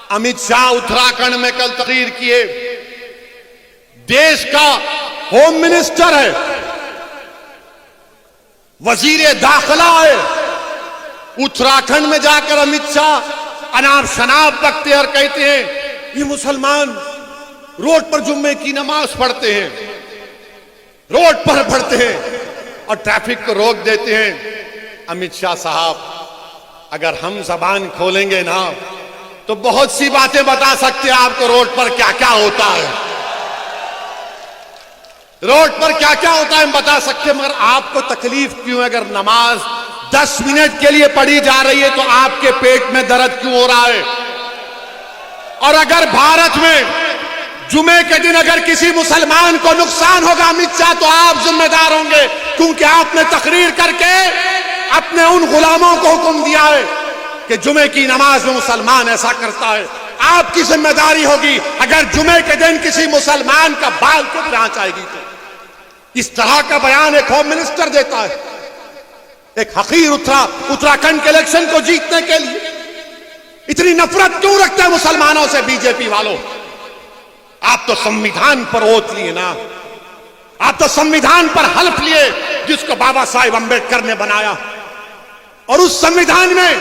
अमित शाह उत्तराखंड में कल तकरीर किए। देश का होम मिनिस्टर है, वजीर दाखिला है, उत्तराखंड में जाकर अमित शाह अनाप शनाप बकते और कहते हैं ये मुसलमान रोड पर जुम्मे की नमाज पढ़ते हैं, रोड पर पढ़ते हैं और ट्रैफिक को रोक देते हैं। अमित शाह साहब, अगर हम जबान खोलेंगे ना तो बहुत सी बातें बता सकते हैं आपको रोड पर क्या क्या होता है, रोड पर क्या क्या होता है हम बता सकते हैं, मगर आपको तकलीफ क्यों है? अगर नमाज 10 मिनट के लिए पढ़ी जा रही है तो आपके पेट में दर्द क्यों हो रहा है? और अगर भारत में जुमे के दिन अगर किसी मुसलमान को नुकसान होगा अमित शाह, तो आप जिम्मेदार होंगे, क्योंकि आपने तकरीर करके अपने उन गुलामों को हुक्म दिया है कि जुमे की नमाज में मुसलमान ऐसा करता है। आपकी जिम्मेदारी होगी अगर जुमे के दिन किसी मुसलमान का बाल को आंच आएगी तो। इस तरह का बयान एक होम मिनिस्टर देता है, एक हकीर उत्तराखंड के इलेक्शन को जीतने के लिए। इतनी नफरत क्यों रखते हैं मुसलमानों से बीजेपी वालों? आप तो संविधान पर ओथ लिए ना, आप तो संविधान पर हल्फ लिए जिसको बाबा साहेब अंबेडकर ने बनाया, और उस संविधान में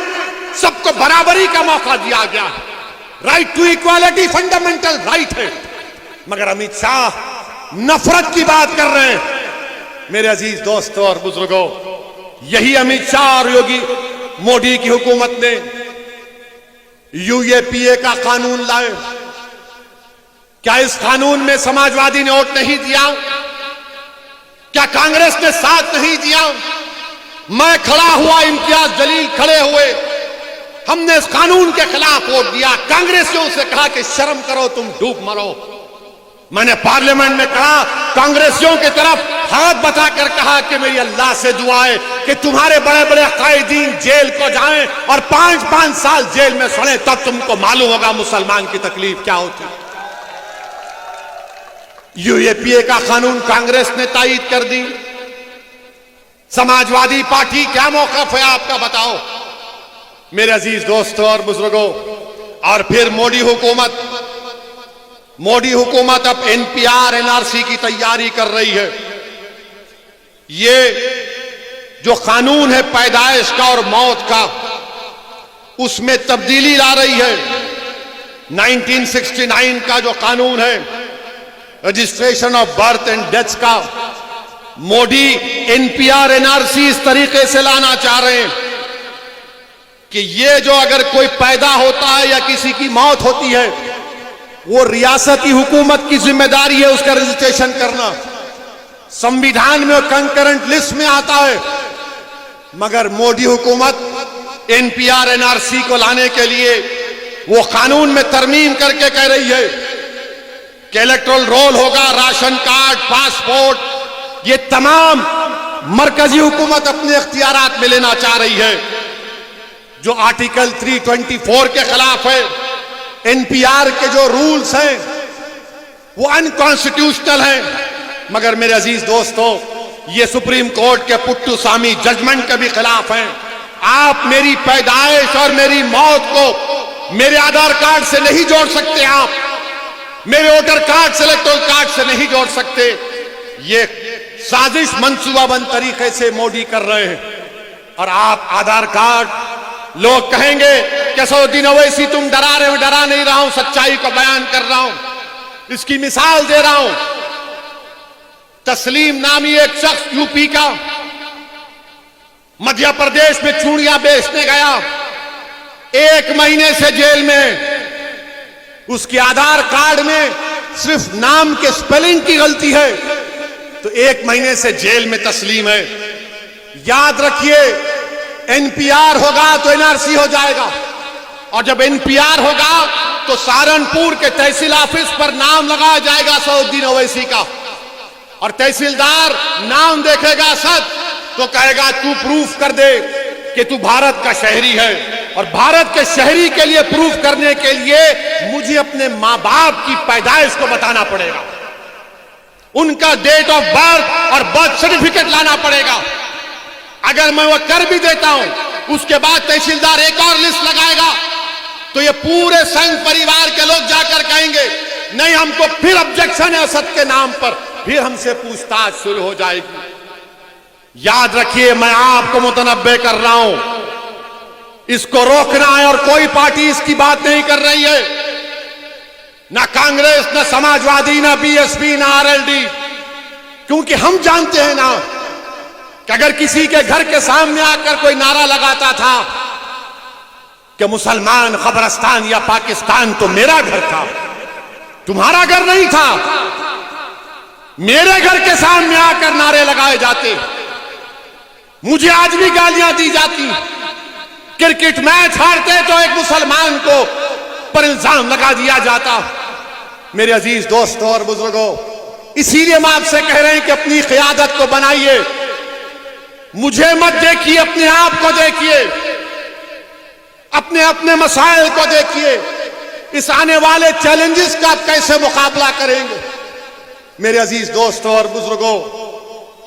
सबको बराबरी का मौका दिया गया। Right to equality fundamental right है, मगर अमित शाह नफरत की बात कर रहे हैं। मेरे अजीज दोस्तों और बुजुर्गों, यही अमित शाह और योगी मोदी की हुकूमत ने यूएपीए का कानून लाए। क्या इस कानून में समाजवादी ने वोट नहीं दिया? क्या कांग्रेस ने साथ नहीं दिया? मैं खड़ा हुआ, इम्तियाज जलील खड़े हुए, हमने इस कानून के खिलाफ वोट दिया। कांग्रेसियों से कहा कि शर्म करो, तुम डूब मरो। मैंने पार्लियामेंट में कहा, कांग्रेसियों की तरफ हाथ बताकर कहा कि मेरी अल्लाह से दुआ है कि तुम्हारे बड़े बड़े कायदीन जेल को जाएं और 5-5 साल जेल में सड़े, तब तुमको मालूम होगा मुसलमान की तकलीफ क्या होती। यूएपीए का कानून कांग्रेस ने तायीद कर दी। समाजवादी पार्टी क्या मौकफ है आपका बताओ मेरे अजीज दोस्तों और बुजुर्गों। और फिर मोदी हुकूमत अब एनपीआर एनआरसी की तैयारी कर रही है। ये जो कानून है पैदाइश का और मौत का, उसमें तब्दीली ला रही है। 1969 का जो कानून है registration of birth and death का, मोदी एनपीआर एनआरसी इस तरीके से लाना चाह रहे हैं कि ये जो अगर कोई पैदा होता है या किसी की मौत होती है, वो रियासती हुकूमत की जिम्मेदारी है उसका रजिस्ट्रेशन करना। संविधान में कंकरेंट लिस्ट में आता है, मगर मोदी हुकूमत एनपीआर एनआरसी को लाने के लिए वो कानून में तरमीम करके कह रही है कि इलेक्टोरल रोल होगा, राशन कार्ड, पासपोर्ट, ये तमाम मरकजी हुकूमत अपने इख्तियारात में लेना चाह रही है, जो आर्टिकल 324 के खिलाफ है। एनपीआर के जो रूल्स हैं वो अनकॉन्स्टिट्यूशनल हैं। मगर मेरे अजीज दोस्तों, ये सुप्रीम कोर्ट के पुट्टू स्वामी जजमेंट के भी खिलाफ हैं। आप मेरी पैदाइश और मेरी मौत को मेरे आधार कार्ड से नहीं जोड़ सकते, आप मेरे वोटर कार्ड से, इलेक्टोरल कार्ड से नहीं जोड़ सकते। ये साजिश मंसूबाबंद तरीके से मोदी कर रहे हैं। और आप आधार कार्ड, लोग कहेंगे कि असदुद्दीन ओवैसी तुम डरा रहे हो। डरा नहीं रहा हूं, सच्चाई को बयान कर रहा हूं। इसकी मिसाल दे रहा हूं। तस्लीम नामी एक शख्स यूपी का मध्य प्रदेश में चूड़ियां बेचने गया, 1 महीने से जेल में। उसके आधार कार्ड में सिर्फ नाम के स्पेलिंग की गलती है, तो 1 महीने से जेल में तस्लीम है। याद रखिए, एनपीआर होगा तो एनआरसी हो जाएगा, और जब एनपीआर होगा तो सहारनपुर के तहसील ऑफिस पर नाम लगाया जाएगा असदुद्दीन ओवैसी का, और तहसीलदार नाम देखेगा असद तो कहेगा तू प्रूफ कर दे कि तू भारत का शहरी है। और भारत के शहरी के लिए प्रूफ करने के लिए मुझे अपने मां बाप की पैदाइश को बताना पड़ेगा, उनका डेट ऑफ बर्थ और बर्थ सर्टिफिकेट लाना पड़ेगा। अगर मैं वो कर भी देता हूं, उसके बाद तहसीलदार एक और लिस्ट लगाएगा तो ये पूरे संघ परिवार के लोग जाकर कहेंगे नहीं, हमको फिर ऑब्जेक्शन है असद के नाम पर, फिर हमसे पूछताछ शुरू हो जाएगी। याद रखिए, मैं आपको मुतनब्बे कर रहा हूं, इसको रोकना है और कोई पार्टी इसकी बात नहीं कर रही है, ना कांग्रेस, ना समाजवादी, ना बीएसपी, ना आरएलडी, क्योंकि हम जानते हैं ना कि अगर किसी के घर के सामने आकर कोई नारा लगाता था कि मुसलमान कब्रिस्तान या पाकिस्तान, तो मेरा घर था, तुम्हारा घर नहीं था। मेरे घर के सामने आकर नारे लगाए जाते, मुझे आज भी गालियां दी जाती। क्रिकेट मैच हारते तो एक मुसलमान को पर इल्जाम लगा दिया जाता। मेरे अजीज दोस्तों और बुजुर्गों, इसीलिए हम आपसे कह रहे हैं कि अपनी क़यादत को बनाइए, मुझे मत देखिए, अपने आप को देखिए, अपने अपने मसाइल को देखिए, इस आने वाले चैलेंजेस का आप कैसे मुकाबला करेंगे। मेरे अजीज दोस्तों और बुजुर्गों,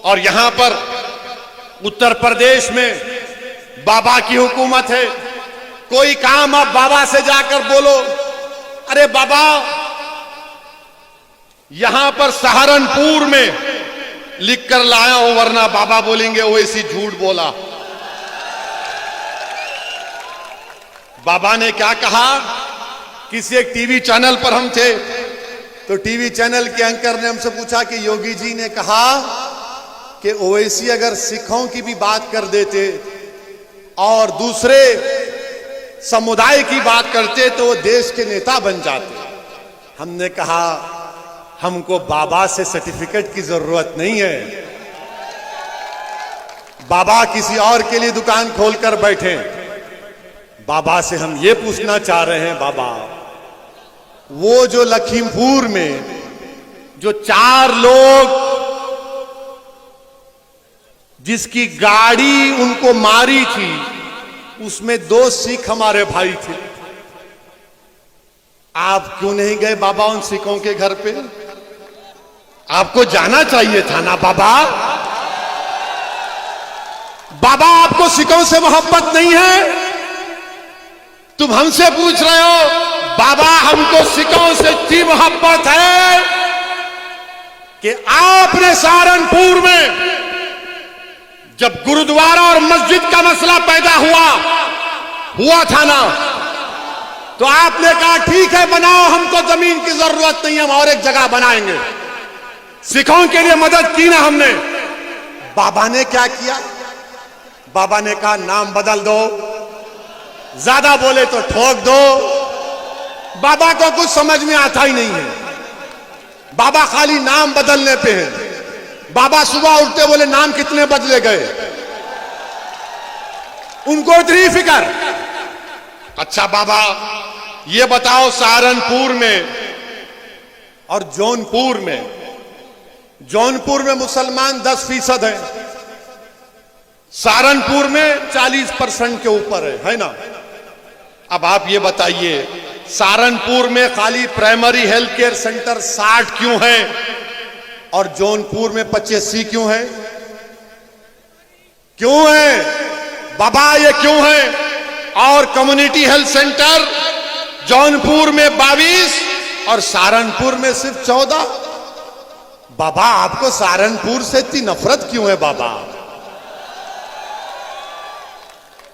और यहां पर उत्तर प्रदेश में बाबा की हुकूमत है, कोई काम आप बाबा से जाकर बोलो, अरे बाबा यहां पर सहारनपुर में लिख कर लाया हूं, वरना बाबा बोलेंगे वो ऐसी झूठ बोला। बाबा ने क्या कहा, किसी एक टीवी चैनल पर हम थे, तो टीवी चैनल के एंकर ने हमसे पूछा कि योगी जी ने कहा कि ओवैसी अगर सिखों की भी बात कर देते और दूसरे समुदाय की बात करते तो वो देश के नेता बन जाते। हमने कहा हमको बाबा से सर्टिफिकेट की जरूरत नहीं है, बाबा किसी और के लिए दुकान खोलकर बैठे। बाबा से हम ये पूछना चाह रहे हैं, बाबा वो जो लखीमपुर में जो 4 लोग जिसकी गाड़ी उनको मारी थी, उसमें 2 सिख हमारे भाई थे, आप क्यों नहीं गए बाबा उन सिखों के घर पे? आपको जाना चाहिए था ना बाबा। बाबा आपको सिखों से मोहब्बत नहीं है? तुम हमसे पूछ रहे हो। बाबा हमको सिखों से इतनी मोहब्बत है कि आपने सहारनपुर में जब गुरुद्वारा और मस्जिद का मसला पैदा हुआ था ना, तो आपने कहा ठीक है बनाओ, हमको जमीन की जरूरत नहीं है, हम और एक जगह बनाएंगे। सिखों के लिए मदद की ना हमने। बाबा ने क्या किया? बाबा ने कहा नाम बदल दो, ज्यादा बोले तो ठोक दो। बाबा को कुछ समझ में आता ही नहीं है, बाबा खाली नाम बदलने पे है। बाबा सुबह उठते बोले नाम कितने बदले गए, उनको इतनी फिक्र। अच्छा बाबा ये बताओ, सहारनपुर में और जौनपुर में मुसलमान 10% है, सहारनपुर में 40% के ऊपर है ना। अब आप ये बताइए, सहारनपुर में खाली प्राइमरी हेल्थ केयर सेंटर 60 क्यों है और जौनपुर में 85 क्यों है? क्यों है बाबा, ये क्यों है? और कम्युनिटी हेल्थ सेंटर जौनपुर में 22 और सहारनपुर में सिर्फ 14। बाबा आपको सहारनपुर से इतनी नफरत क्यों है बाबा?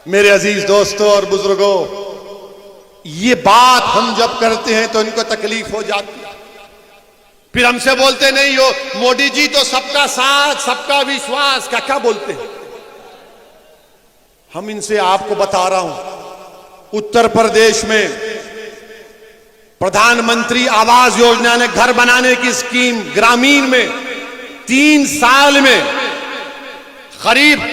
मेरे अजीज दोस्तों और बुजुर्गों, ये बात हम जब करते हैं तो इनको तकलीफ हो जाती है। फिर हमसे बोलते नहीं हो मोदी जी तो सबका साथ सबका विश्वास, क्या बोलते हैं। हम इनसे आपको बता रहा हूं, उत्तर प्रदेश में प्रधानमंत्री आवास योजना ने घर बनाने की स्कीम ग्रामीण में 3 साल में करीब,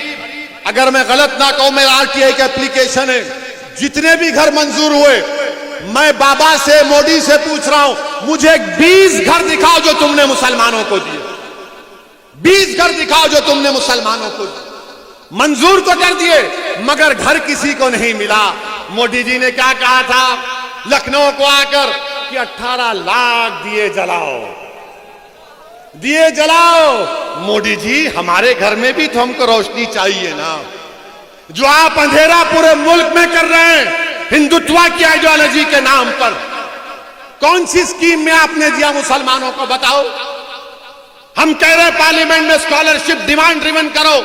अगर मैं गलत ना कहूं, मेरा आरटीआई का एप्लीकेशन है, जितने भी घर मंजूर हुए, मैं बाबा से मोदी से पूछ रहा हूं मुझे 20 घर दिखाओ जो तुमने मुसलमानों को दिए। 20 घर दिखाओ जो तुमने मुसलमानों को दिए। मंजूर तो कर दिए मगर घर किसी को नहीं मिला। मोदी जी ने क्या कहा था लखनऊ को आकर कि 18 लाख दिए जलाओ। मोदी जी हमारे घर में भी तो हमको रोशनी चाहिए ना। जो आप अंधेरा पूरे मुल्क में कर रहे हैं, हिंदुत्व की आइडियोलॉजी के नाम पर कौन सी स्कीम में आपने दिया मुसलमानों को, बताओ। हम कह रहे पार्लियामेंट में स्कॉलरशिप डिमांड ड्रिवन करो,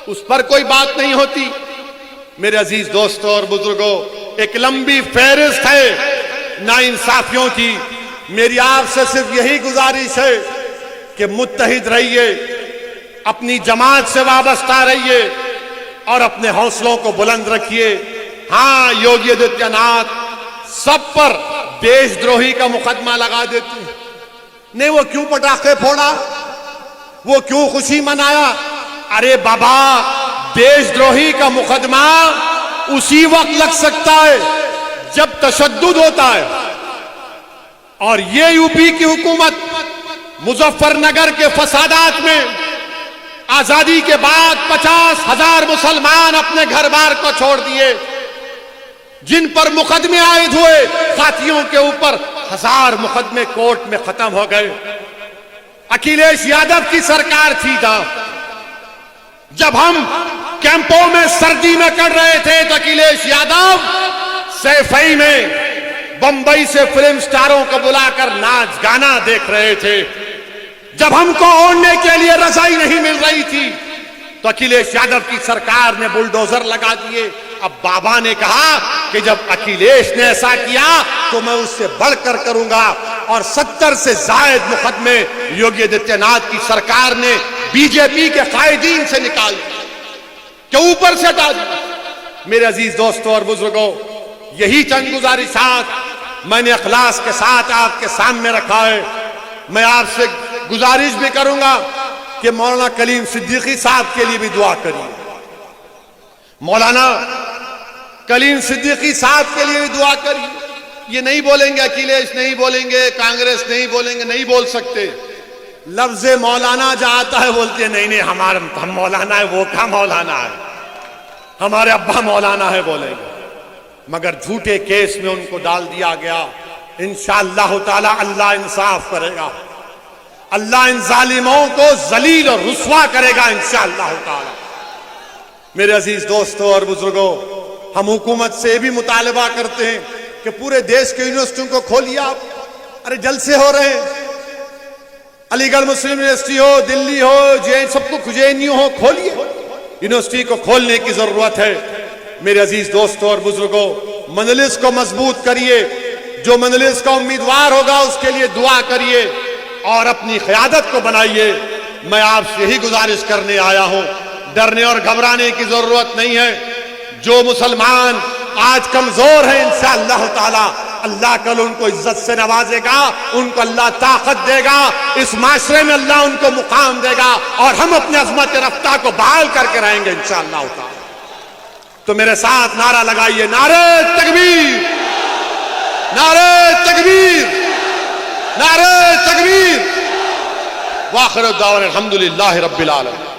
उस पर कोई बात नहीं होती। मेरे अजीज दोस्तों और बुजुर्गों, एक लंबी फहरिस्त है नाइंसाफियों की। मेरी आपसे सिर्फ यही गुजारिश है कि मुत्तहिद रहिए, अपनी जमात से वाबस्ता रहिए और अपने हौसलों को बुलंद रखिए। हां, योगी आदित्यनाथ सब पर देशद्रोही का मुकदमा लगा देते हैं। नहीं, वो क्यों पटाखे फोड़ा, वो क्यों खुशी मनाया? अरे बाबा, देशद्रोही का मुकदमा उसी वक्त लग सकता है जब तशद्दुद होता है। और ये यूपी की हुकूमत मुजफ्फरनगर के फसादात में आजादी के बाद 50,000 मुसलमान अपने घर बार को छोड़ दिए, जिन पर मुकदमे आयद हुए साथियों के ऊपर 1000 मुकदमे कोर्ट में खत्म हो गए। अखिलेश यादव की सरकार थी था, जब हम कैंपों में सर्दी में कर रहे थे तो अखिलेश यादव सैफई में बंबई से फिल्म स्टारों को बुलाकर नाच गाना देख रहे थे। जब हमको ओढ़ने के लिए रजाई नहीं मिल रही थी तो अखिलेश यादव की सरकार ने बुलडोजर लगा दिए। अब बाबा ने कहा कि जब अखिलेश ने ऐसा किया तो मैं उससे बढ़कर करूंगा, और 70 से जायद मुकदमे योगी आदित्यनाथ की सरकार ने बीजेपी के कायदीन से निकाल के ऊपर से हटा दिया। मेरे अजीज दोस्तों और बुजुर्गों, यही चंद गुजारिशात मैंने अखलास के साथ आपके सामने रखा है। मैं आपसे गुजारिश भी करूंगा कि मौलाना कलीम सिद्दीकी साहब के लिए भी दुआ करिए। मौलाना कलीम सिद्दीकी साहब के लिए भी दुआ करिए। ये नहीं बोलेंगे, अखिलेश नहीं बोलेंगे, कांग्रेस नहीं बोलेंगे, नहीं बोल सकते। लफ्ज मौलाना जो आता है बोलते हैं नहीं नहीं, हम मौलाना है, वो क्या मौलाना है, हमारे अब्बा मौलाना है बोलेंगे। मगर झूठे केस में उनको डाल दिया गया। इंशाअल्लाह ताला अल्लाह इंसाफ करेगा, अल्लाह इन जालिमों को जलील और रुस्वा करेगा इंशाअल्लाह ताला। मेरे अजीज दोस्तों और बुजुर्गों, हम हुकूमत से भी मुतालबा करते हैं कि पूरे देश के यूनिवर्सिटियों को खोलिए आप। अरे जलसे हो रहे हैं, अलीगढ़ मुस्लिम यूनिवर्सिटी हो, दिल्ली हो, सबको JNU हो, खोलिए। यूनिवर्सिटी को खोलने की जरूरत है। मेरे अजीज दोस्तों और बुजुर्गों, मजलिस को मजबूत करिए। जो मजलिस का उम्मीदवार होगा उसके लिए दुआ करिए और अपनी क़यादत को बनाइए। मैं आपसे यही गुजारिश करने आया हूं, डरने और घबराने की जरूरत नहीं है। जो मुसलमान आज कमजोर है, इंशाअल्लाह ताला अल्लाह कल उनको इज्जत से नवाजेगा, उनको अल्लाह ताकत देगा, इस माशरे में अल्लाह उनको मुकाम देगा और हम अपने अज़मत रफ्ता को बहाल करके रहेंगे इंशाअल्लाह ताला। तो मेरे साथ नारा लगाइए, नारे तकबीर, नारे तकबीर, नारे तकबीर। वाखिर दावाना अल्हम्दुलिल्लाहि रब्बिल आलमीन।